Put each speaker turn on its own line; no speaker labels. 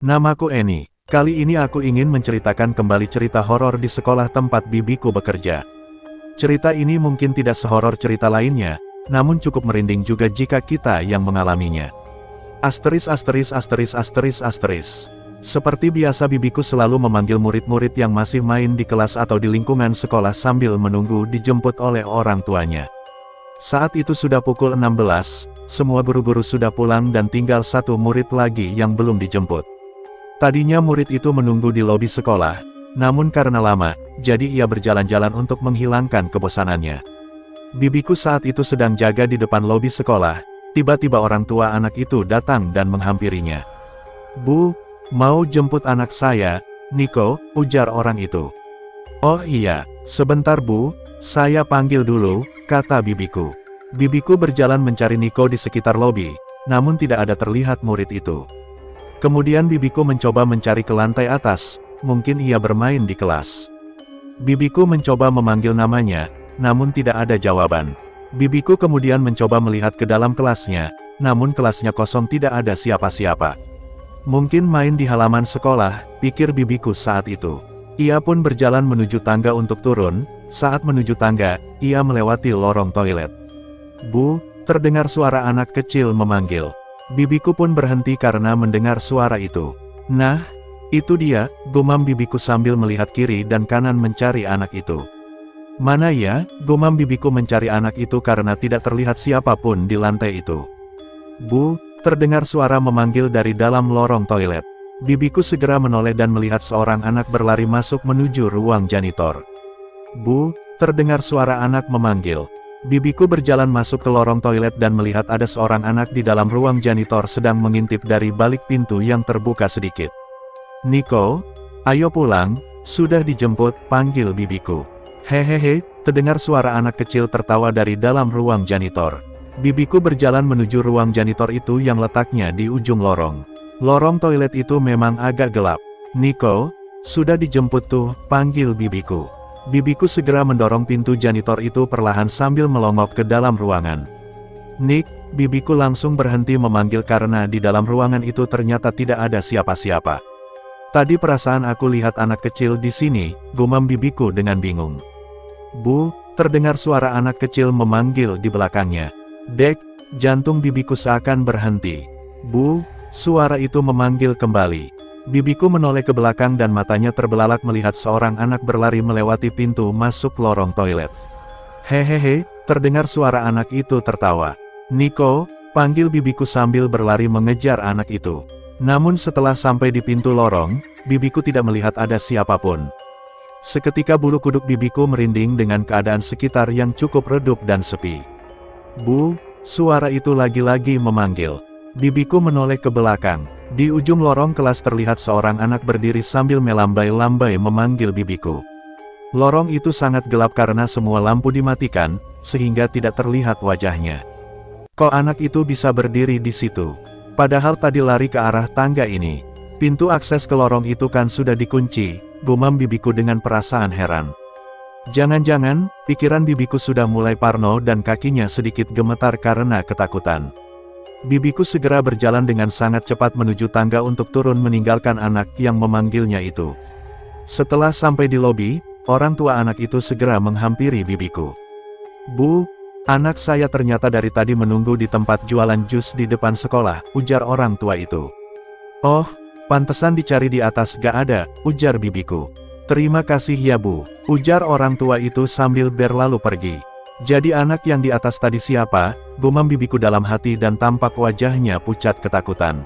Namaku Eni. Kali ini aku ingin menceritakan kembali cerita horor di sekolah tempat bibiku bekerja. Cerita ini mungkin tidak sehoror cerita lainnya, namun cukup merinding juga jika kita yang mengalaminya. Asteris. Seperti biasa bibiku selalu memanggil murid-murid yang masih main di kelas atau di lingkungan sekolah sambil menunggu dijemput oleh orang tuanya. Saat itu sudah pukul 16, semua guru-guru sudah pulang dan tinggal satu murid lagi yang belum dijemput. Tadinya murid itu menunggu di lobi sekolah, namun karena lama, jadi ia berjalan-jalan untuk menghilangkan kebosanannya. Bibiku saat itu sedang jaga di depan lobi sekolah, tiba-tiba orang tua anak itu datang dan menghampirinya. "Bu, mau jemput anak saya, Niko," ujar orang itu. "Oh iya, sebentar Bu, saya panggil dulu," kata bibiku. Bibiku berjalan mencari Niko di sekitar lobi, namun tidak ada terlihat murid itu. Kemudian bibiku mencoba mencari ke lantai atas, mungkin ia bermain di kelas. Bibiku mencoba memanggil namanya, namun tidak ada jawaban. Bibiku kemudian mencoba melihat ke dalam kelasnya, namun kelasnya kosong, tidak ada siapa-siapa. Mungkin main di halaman sekolah, pikir bibiku saat itu. Ia pun berjalan menuju tangga untuk turun. Saat menuju tangga, ia melewati lorong toilet. "Bu," terdengar suara anak kecil memanggil. Bibiku pun berhenti karena mendengar suara itu. "Nah, itu dia," gumam bibiku sambil melihat kiri dan kanan mencari anak itu. "Mana ya?" gumam bibiku mencari anak itu karena tidak terlihat siapapun di lantai itu. "Bu," terdengar suara memanggil dari dalam lorong toilet. Bibiku segera menoleh dan melihat seorang anak berlari masuk menuju ruang janitor. "Bu," terdengar suara anak memanggil. Bibiku berjalan masuk ke lorong toilet dan melihat ada seorang anak di dalam ruang janitor sedang mengintip dari balik pintu yang terbuka sedikit. "Niko, ayo pulang, sudah dijemput," panggil bibiku. "Hehehe," terdengar suara anak kecil tertawa dari dalam ruang janitor. Bibiku berjalan menuju ruang janitor itu yang letaknya di ujung lorong. Lorong toilet itu memang agak gelap. "Niko, sudah dijemput tuh," panggil bibiku. Bibiku segera mendorong pintu janitor itu perlahan sambil melongok ke dalam ruangan. "Nick," bibiku langsung berhenti memanggil karena di dalam ruangan itu ternyata tidak ada siapa-siapa. "Tadi perasaan aku lihat anak kecil di sini," gumam bibiku dengan bingung. "Bu," terdengar suara anak kecil memanggil di belakangnya. "Dek," jantung bibiku seakan berhenti. "Bu," suara itu memanggil kembali. Bibiku menoleh ke belakang dan matanya terbelalak melihat seorang anak berlari melewati pintu masuk lorong toilet. "Hehehe," terdengar suara anak itu tertawa. "Niko," panggil bibiku sambil berlari mengejar anak itu. Namun setelah sampai di pintu lorong, bibiku tidak melihat ada siapapun. Seketika bulu kuduk bibiku merinding dengan keadaan sekitar yang cukup redup dan sepi. "Bu," suara itu lagi-lagi memanggil. Bibiku menoleh ke belakang. Di ujung lorong kelas terlihat seorang anak berdiri sambil melambai-lambai memanggil bibiku. Lorong itu sangat gelap karena semua lampu dimatikan, sehingga tidak terlihat wajahnya. Kok anak itu bisa berdiri di situ? Padahal tadi lari ke arah tangga ini. Pintu akses ke lorong itu kan sudah dikunci, gumam bibiku dengan perasaan heran. Jangan-jangan, pikiran bibiku sudah mulai parno dan kakinya sedikit gemetar karena ketakutan. Bibiku segera berjalan dengan sangat cepat menuju tangga untuk turun meninggalkan anak yang memanggilnya itu. Setelah sampai di lobi, orang tua anak itu segera menghampiri bibiku. "Bu, anak saya ternyata dari tadi menunggu di tempat jualan jus di depan sekolah," ujar orang tua itu. "Oh, pantesan dicari di atas gak ada," ujar bibiku. "Terima kasih ya Bu," ujar orang tua itu sambil berlalu pergi. "Jadi anak yang di atas tadi siapa?" gumam bibiku dalam hati dan tampak wajahnya pucat ketakutan.